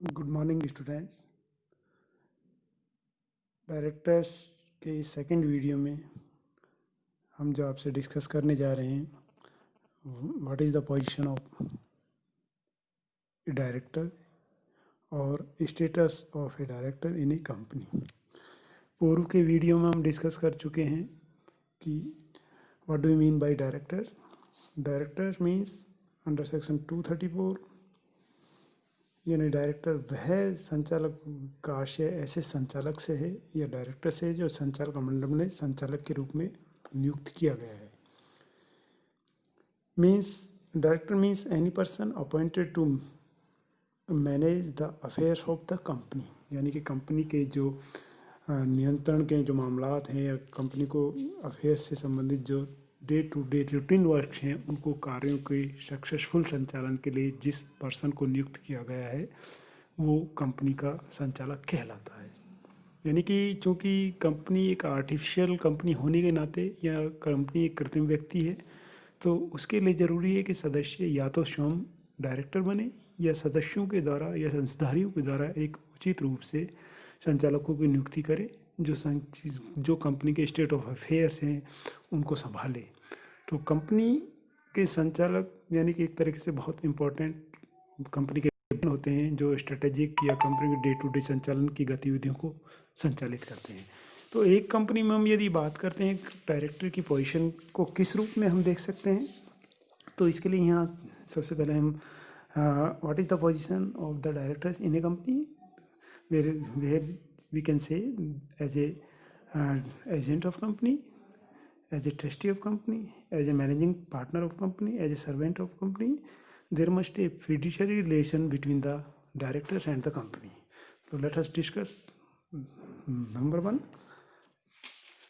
Good morning student. Directors के इस second video में हम जो आपसे डिस्कस करने जा रहे हैं, what is the position of a director और status of a director in a company. पूर्व के वीडियो में हम डिस्कस कर चुके हैं कि what do you mean by director. Director means under section 234 यानी डायरेक्टर वह संचालक का आशय ऐसे संचालक से है या डायरेक्टर से जो संचालक मंडल ने संचालक के रूप में नियुक्त किया गया है। Means director means any person appointed to manage the affairs of the company, यानी कि कंपनी के जो नियंत्रण के जो मामलात हैं या कंपनी को अफेयर्स से संबंधित जो day to day routine works हैं उनको कार्यों के सक्सेसफुल संचालन के लिए जिस पर्सन को नियुक्त किया गया है वो कंपनी का संचालक कहलाता है। यानी कि चूँकि कंपनी एक आर्टिफिशियल कंपनी होने के नाते या कंपनी एक कृत्रिम व्यक्ति है तो उसके लिए ज़रूरी है कि सदस्य या तो स्वयं डायरेक्टर बने या सदस्यों के द्वारा या अंशधारियों के द्वारा एक उचित रूप से संचालकों की नियुक्ति करे जो कंपनी के स्टेट ऑफ अफेयर्स हैं उनको संभाले। तो कंपनी के संचालक यानी कि एक तरीके से बहुत इम्पोर्टेंट कंपनी के होते हैं जो स्ट्रेटेजिक या कंपनी के डे टू डे संचालन की गतिविधियों को संचालित करते हैं। तो एक कंपनी में हम यदि बात करते हैं डायरेक्टर की पोजीशन को किस रूप में हम देख सकते हैं, तो इसके लिए यहाँ सबसे पहले हम what is the position of the directors in a company, where we can say as a agent of company, as a trustee of company, as a managing partner of company, as a servant of company. There must a fiduciary relation between the directors and the company. So let us discuss. Number one,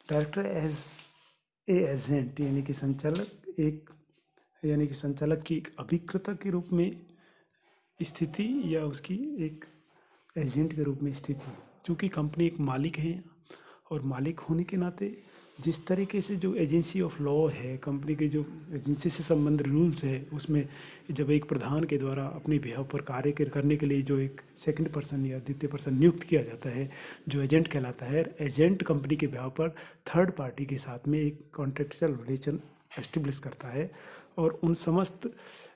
director as a agent यानी कि संचालक की एक अभिकर्ता के रूप में स्थिति या उसकी एक एजेंट के रूप में स्थिति। चूँकि कंपनी एक मालिक है और मालिक होने के नाते जिस तरीके से जो एजेंसी ऑफ लॉ है, कंपनी के जो एजेंसी से संबंधित रूल्स है, उसमें जब एक प्रधान के द्वारा अपने बिहाव पर कार्य करने के लिए जो एक सेकंड पर्सन या द्वितीय पर्सन नियुक्त किया जाता है जो एजेंट कहलाता है, एजेंट कंपनी के बिहाव पर थर्ड पार्टी के साथ में एक कॉन्ट्रेक्चुअल रिलेशन एस्टेब्लिश करता है और उन समस्त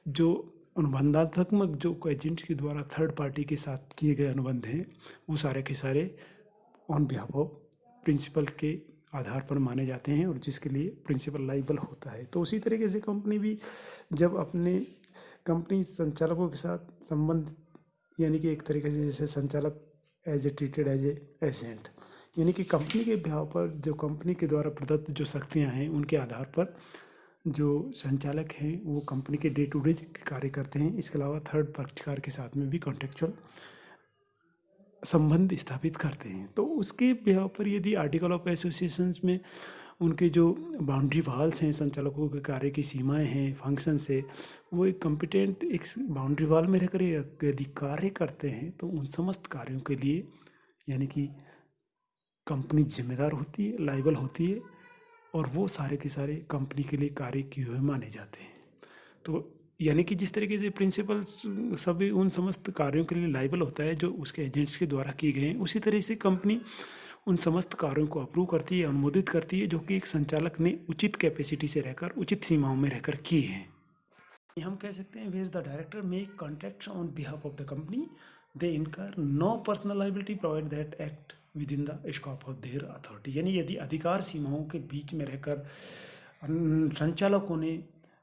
जो अनुबंधात्मक जो एजेंट के द्वारा थर्ड पार्टी के साथ किए गए अनुबंध हैं वो सारे के सारे ऑन बिहाफ ऑफ प्रिंसिपल के आधार पर माने जाते हैं और जिसके लिए प्रिंसिपल लाइबल होता है। तो उसी तरीके से कंपनी भी जब अपने कंपनी संचालकों के साथ संबंध यानी कि एक तरीके से जैसे संचालक as a treated as a agent, यानी कि कंपनी के बिहाव पर जो कंपनी के द्वारा प्रदत्त जो शक्तियाँ हैं उनके आधार पर जो संचालक हैं वो कंपनी के डे टू डे कार्य करते हैं। इसके अलावा थर्ड पक्षकार के साथ में भी कॉन्ट्रेक्चुअल संबंध स्थापित करते हैं। तो उसके बिहाव पर यदि आर्टिकल ऑफ एसोसिएशंस में उनके जो बाउंड्री वाल्स हैं, संचालकों के कार्य की सीमाएं हैं, फंक्शंस है, वो एक कॉम्पिटेंट एक बाउंड्री वाल में रहकर यदि कार्य करते हैं तो उन समस्त कार्यों के लिए यानी कि कंपनी जिम्मेदार होती है, लाइबल होती है और वो सारे के सारे कंपनी के लिए कार्य किए हुए माने जाते हैं। तो यानी कि जिस तरीके से प्रिंसिपल सभी उन समस्त कार्यों के लिए लाइबल होता है जो उसके एजेंट्स के द्वारा किए गए हैं, उसी तरह से कंपनी उन समस्त कार्यों को अप्रूव करती है, अनुमोदित करती है जो कि एक संचालक ने उचित कैपेसिटी से रहकर उचित सीमाओं में रहकर किए हैं। हम कह सकते हैं where the director make contracts on behalf of the company they incur no personal liability provide that act within the scope of their authority. यानी यदि अधिकार सीमाओं के बीच में रहकर संचालकों ने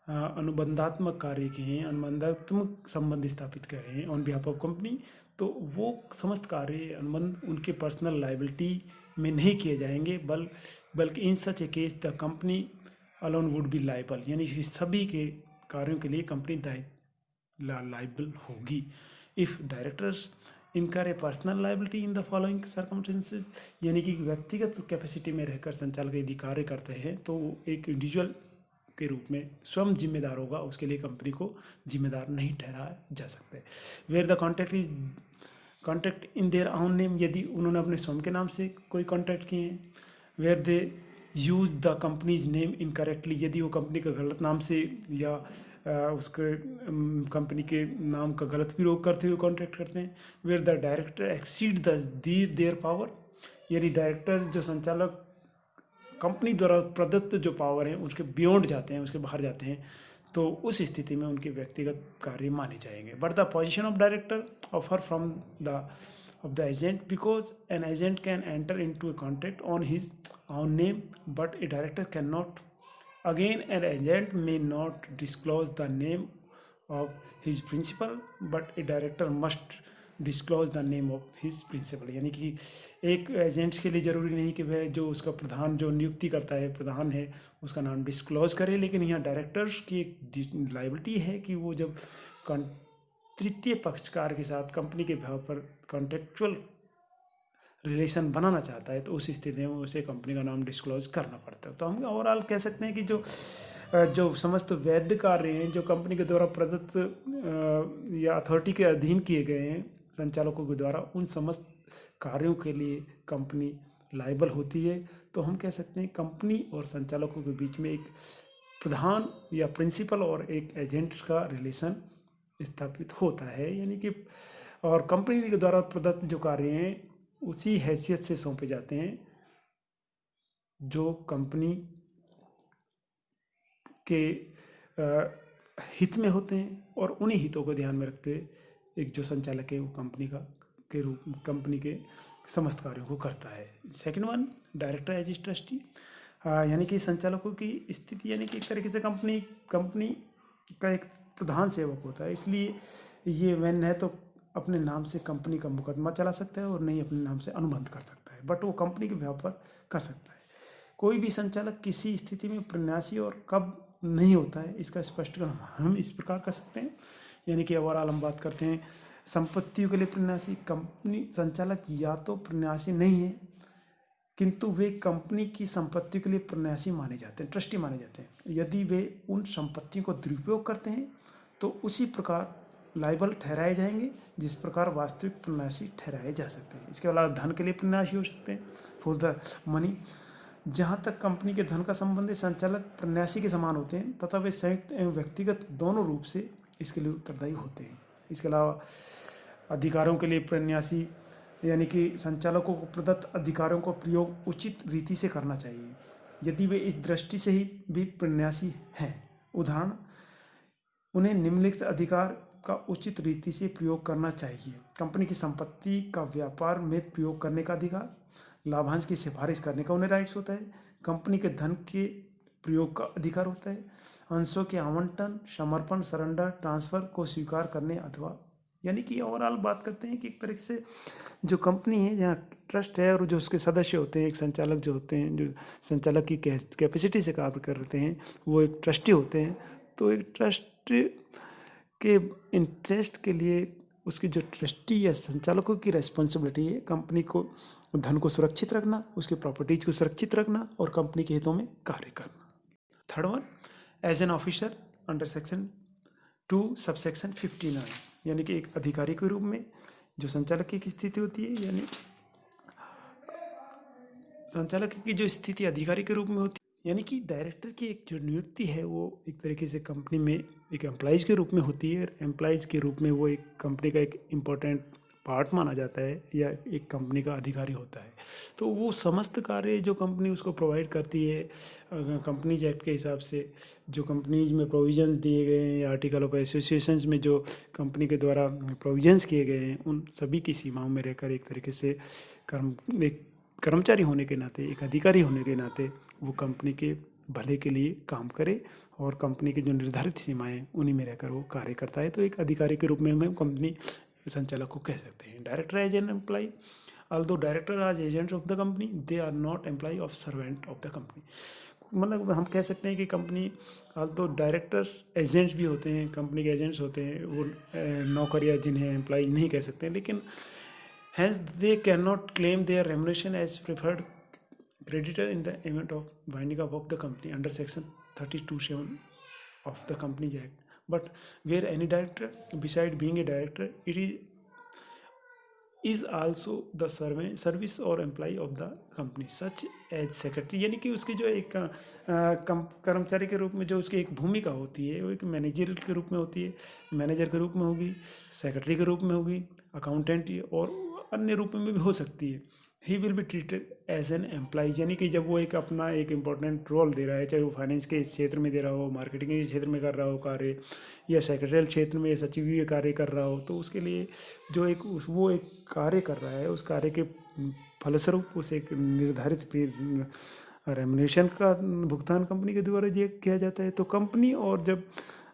अनुबंधात्मक कार्य किए हैं, अनुबंधात्मक संबंध स्थापित करे हैं ऑन बिहाफ ऑफ कंपनी, तो वो समस्त कार्य अनुबंध उनके पर्सनल लाइबिलिटी में नहीं किए जाएंगे बल्कि in such a case the company alone would be liable, यानी सभी के कार्यों के लिए कंपनी लाइबल होगी। If directors incur a personal liability in the following circumstances, यानी कि व्यक्तिगत कैपेसिटी में रहकर संचालक यदि कार्य करते हैं तो एक इंडिविजुअल के रूप में स्वयं जिम्मेदार होगा, उसके लिए कंपनी को जिम्मेदार नहीं ठहराया जा सकता है। Where the contract in their own name, यदि उन्होंने अपने स्वयं के नाम से कोई कॉन्ट्रैक्ट किए हैं। Where they use the company's name incorrectly, यदि वो कंपनी का गलत नाम से या उसके कंपनी के नाम का गलत प्रयोग करते हुए कॉन्ट्रैक्ट करते हैं। Where the director exceed the their power, यानी डायरेक्टर जो संचालक कंपनी द्वारा प्रदत्त जो पावर है उसके बियॉन्ड जाते हैं, उसके बाहर जाते हैं, तो उस स्थिति में उनके व्यक्तिगत कार्य माने जाएंगे। But the position of director offer from the of the agent, because an agent can enter into a contract on his own name but a director cannot. Again, an agent may not disclose the name of his principal but a director must disclose the name of his principal, यानी कि एक agents के लिए ज़रूरी नहीं कि वह जो उसका प्रधान जो नियुक्ति करता है, प्रधान है, उसका नाम डिस्क्लोज करे, लेकिन यहाँ डायरेक्टर्स की एक लाइबिलिटी है कि वो जब तृतीय पक्षकार के साथ कंपनी के भाव पर कॉन्ट्रेक्चुअल रिलेशन बनाना चाहता है तो उस स्थिति में उसे कंपनी का नाम डिस्क्लोज करना पड़ता है। तो हम ओवरऑल कह सकते हैं कि जो समस्त वैध कार्य हैं जो कंपनी के द्वारा प्रदत्त या अथॉरिटी के अधीन किए गए हैं संचालकों के द्वारा, उन समस्त कार्यों के लिए कंपनी लायबल होती है। तो हम कह सकते हैं कंपनी और संचालकों के बीच में एक प्रधान या प्रिंसिपल और एक एजेंट का रिलेशन स्थापित होता है, यानी कि और कंपनी के द्वारा प्रदत्त जो कार्य हैं उसी हैसियत से सौंपे जाते हैं जो कंपनी के हित में होते हैं, और उन्हीं हितों को ध्यान में रखते हुए एक जो संचालक है वो कंपनी के समस्त कार्यों को करता है। Second one, director as trustee, यानी कि संचालकों की स्थिति, यानी कि एक तरीके से कंपनी का एक प्रधान सेवक होता है, इसलिए ये वैन है तो अपने नाम से कंपनी का मुकदमा चला सकता है और नहीं अपने नाम से अनुबंध कर सकता है, बट वो कंपनी के व्यवहार पर कर सकता है। कोई भी संचालक किसी स्थिति में प्रन्यासी और कब नहीं होता है इसका स्पष्टीकरण हम इस प्रकार कर सकते हैं, यानी कि ओवरऑल हम बात करते हैं संपत्तियों के लिए प्रन्यासी। कंपनी संचालक या तो प्रन्यासी नहीं है किंतु वे कंपनी की संपत्ति के लिए प्रन्यासी माने जाते हैं, ट्रस्टी माने जाते हैं। यदि वे उन संपत्तियों को दुरुपयोग करते हैं तो उसी प्रकार लायबल ठहराए जाएंगे जिस प्रकार वास्तविक प्रन्यासी ठहराए जा सकते हैं। इसके अलावा धन के लिए प्रन्यासी हो सकते हैं, फॉर द मनी। जहाँ तक कंपनी के धन का संबंध है, संचालक प्रन्यासी के समान होते हैं तथा वे संयुक्त एवं व्यक्तिगत दोनों रूप से इसके लिए उत्तरदायी होते हैं। इसके अलावा अधिकारों के लिए प्रन्यासी, यानी कि संचालकों को प्रदत्त अधिकारों का प्रयोग उचित रीति से करना चाहिए यदि वे इस दृष्टि से ही भी प्रन्यासी हैं। उदाहरण, उन्हें निम्नलिखित अधिकार का उचित रीति से प्रयोग करना चाहिए: कंपनी की संपत्ति का व्यापार में प्रयोग करने का अधिकार, लाभांश की सिफारिश करने का उन्हें राइट्स होता है, कंपनी के धन के प्रयोग का अधिकार होता है, अंशों के आवंटन, समर्पण, सरेंडर, ट्रांसफर को स्वीकार करने अथवा, यानी कि ओवरऑल बात करते हैं कि एक तरीके से जो कंपनी है जहाँ ट्रस्ट है और जो उसके सदस्य होते हैं, एक संचालक जो होते हैं, जो संचालक की कैपेसिटी से कार्य करते हैं, वो एक ट्रस्टी होते हैं। तो एक ट्रस्ट के इंटरेस्ट के लिए उसकी जो ट्रस्टी या संचालकों की रिस्पॉन्सिबिलिटी है कंपनी को धन को सुरक्षित रखना, उसके प्रॉपर्टीज को सुरक्षित रखना और कंपनी के हितों में कार्य करना। Third one, as an officer under section 2 subsection 59, यानी कि एक अधिकारी के रूप में जो संचालक की स्थिति होती है, यानी संचालक की जो स्थिति अधिकारी के रूप में होती है, यानी कि डायरेक्टर की एक जो नियुक्ति है वो एक तरीके से कंपनी में एक एम्प्लॉइज़ के रूप में होती है। एम्प्लॉइज़ के रूप में वो एक कंपनी का एक इम्पोर्टेंट पार्ट माना जाता है या एक कंपनी का अधिकारी होता है। तो वो समस्त कार्य जो कंपनी उसको प्रोवाइड करती है कंपनीज एक्ट के हिसाब से, जो कंपनीज में प्रोविजंस दिए गए हैं या आर्टिकल ऑफ एसोसिएशंस में जो कंपनी के द्वारा प्रोविजंस किए गए हैं, उन सभी की सीमाओं में रहकर एक तरीके से एक कर्मचारी होने के नाते, एक अधिकारी होने के नाते वो कंपनी के भले के लिए काम करे और कंपनी की जो निर्धारित सीमाएं उन्हीं में रहकर वो कार्य करता है। तो एक अधिकारी के रूप में हम कंपनी संचालक को कह सकते हैं। Director as an employ, although director are agents of the company, they are not employ of servant of the company. मतलब हम कह सकते हैं कि कंपनी ऑल्दो डायरेक्टर्स एजेंट्स भी होते हैं, कंपनी के एजेंट्स होते हैं, वो नौकर या जिन्हें एम्प्लॉय नहीं कह सकते, लेकिन hence they cannot claim their remuneration as preferred creditor in the event of winding up of the company under section 32(7) of the Companies Act. But where any director, beside being a director, it is is also the service और employ of the company such as secretary, यानी कि उसकी जो एक कर्मचारी के रूप में जो उसकी एक भूमिका होती है वो एक मैनेजर के रूप में होती है, मैनेजर के रूप में होगी, सेक्रेटरी के रूप में होगी, अकाउंटेंट और अन्य रूप में भी हो सकती है। He will be treated as an employ, यानी कि जब वो एक अपना एक इम्पॉर्टेंट रोल दे रहा है, चाहे वो फाइनेंस के क्षेत्र में दे रहा हो, मार्केटिंग के क्षेत्र में कर रहा हो कार्य, या सेक्रेटरियल क्षेत्र में सचिवीय कार्य कर रहा हो, तो उसके लिए जो एक वो एक कार्य कर रहा है, उस कार्य के फलस्वरूप उसे एक निर्धारित रेमुनेशन का भुगतान कंपनी के द्वारा ये किया जाता है। तो कंपनी और जब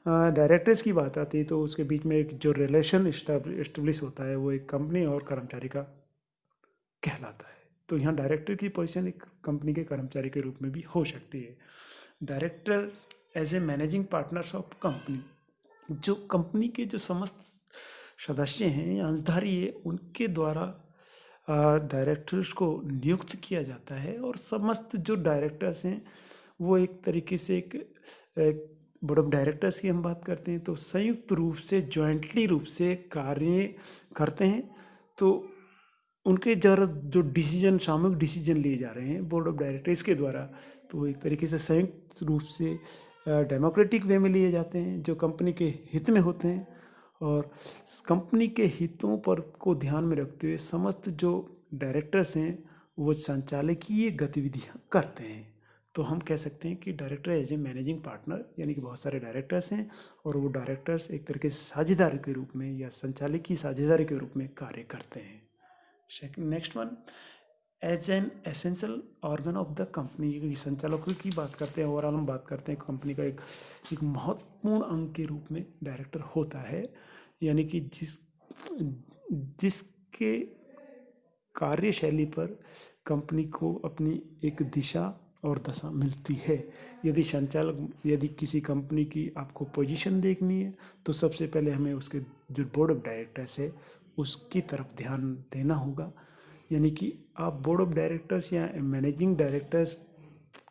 डायरेक्टर्स की बात आती है तो उसके बीच में एक जो रिलेशन इस्टेब्लिश होता है वो एक कंपनी और कर्मचारी का कहलाता है। तो यहाँ डायरेक्टर की पोजीशन एक कंपनी के कर्मचारी के रूप में भी हो सकती है। Director as a managing partners of company, जो कंपनी के जो समस्त सदस्य हैं या अंशधारी है उनके द्वारा डायरेक्टर्स को नियुक्त किया जाता है, और समस्त जो डायरेक्टर्स हैं वो एक तरीके से एक बोर्ड ऑफ डायरेक्टर्स की हम बात करते हैं तो संयुक्त रूप से जॉइंटली रूप से कार्य करते हैं। तो उनके द्वारा जो डिसीजन सामूहिक डिसीजन लिए जा रहे हैं बोर्ड ऑफ डायरेक्टर्स के द्वारा, तो वो एक तरीके से संयुक्त रूप से डेमोक्रेटिक वे में लिए जाते हैं जो कंपनी के हित में होते हैं, और कंपनी के हितों पर को ध्यान में रखते हुए समस्त जो डायरेक्टर्स हैं वो संचालकीय गतिविधियां करते हैं। तो हम कह सकते हैं कि director as a managing partner, यानी कि बहुत सारे डायरेक्टर्स हैं और वो डायरेक्टर्स एक तरीके से साझेदार के रूप में या संचालकीय साझेदारी के रूप में कार्य करते हैं। Next one, as an essential organ of the company, क्योंकि संचालकों की बात करते हैं, ओवरऑल हम बात करते हैं कंपनी का एक महत्वपूर्ण अंग के रूप में डायरेक्टर होता है, यानी कि जिसके कार्यशैली पर कंपनी को अपनी एक दिशा और दशा मिलती है। यदि किसी कंपनी की आपको पोजीशन देखनी है तो सबसे पहले हमें उसके जो बोर्ड ऑफ डायरेक्टर्स है उसकी तरफ ध्यान देना होगा, यानी कि आप बोर्ड ऑफ डायरेक्टर्स या मैनेजिंग डायरेक्टर्स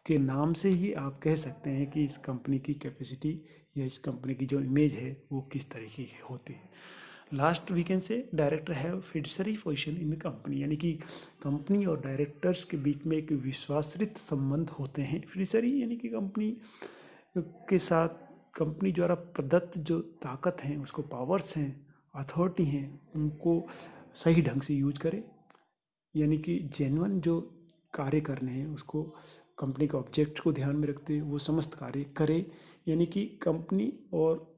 के नाम से ही आप कह सकते हैं कि इस कंपनी की कैपेसिटी या इस कंपनी की जो इमेज है वो किस तरीके की होती है। Last we can say director have fiduciary position in the company, यानी कि कंपनी और डायरेक्टर्स के बीच में एक विश्वासरित संबंध होते हैं। फिडसरी यानी कि कंपनी के साथ कंपनी द्वारा प्रदत्त जो ताकत हैं, उसको पावर्स हैं, अथॉरिटी हैं, उनको सही ढंग से यूज करें, यानी कि जेन्युइन जो कार्य करने हैं उसको कंपनी के ऑब्जेक्ट को ध्यान में रखते हुए वो समस्त कार्य करे, यानी कि कंपनी और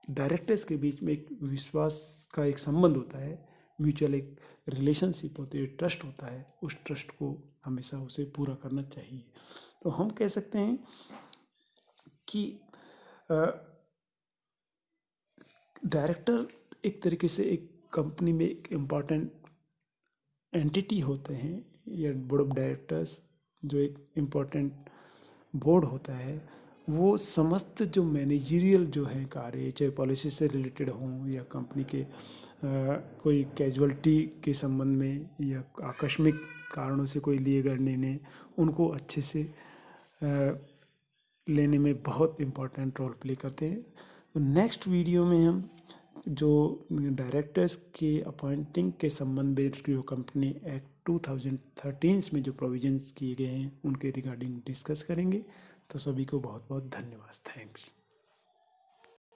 डायरेक्टर्स के बीच में एक विश्वास का एक संबंध होता है, म्यूचुअल एक रिलेशनशिप होती है, ट्रस्ट होता है, उस ट्रस्ट को हमेशा उसे पूरा करना चाहिए। तो हम कह सकते हैं कि डायरेक्टर एक तरीके से एक कंपनी में एक इम्पॉर्टेंट एंटिटी होते हैं, या बोर्ड ऑफ डायरेक्टर्स जो एक इम्पॉर्टेंट बोर्ड होता है वो समस्त जो मैनेजरियल जो है कार्य, चाहे पॉलिसी से रिलेटेड हों या कंपनी के कोई कैजुअलिटी के संबंध में या आकस्मिक कारणों से कोई लिए गए निर्णय, उनको अच्छे से लेने में बहुत इम्पोर्टेंट रोल प्ले करते हैं। तो नेक्स्ट वीडियो में हम जो डायरेक्टर्स के अपॉइंटिंग के संबंध में जो कंपनी एक्ट 2013 में जो प्रोविजंस किए गए हैं उनके रिगार्डिंग डिस्कस करेंगे। तो सभी को बहुत बहुत धन्यवाद, थैंक्स।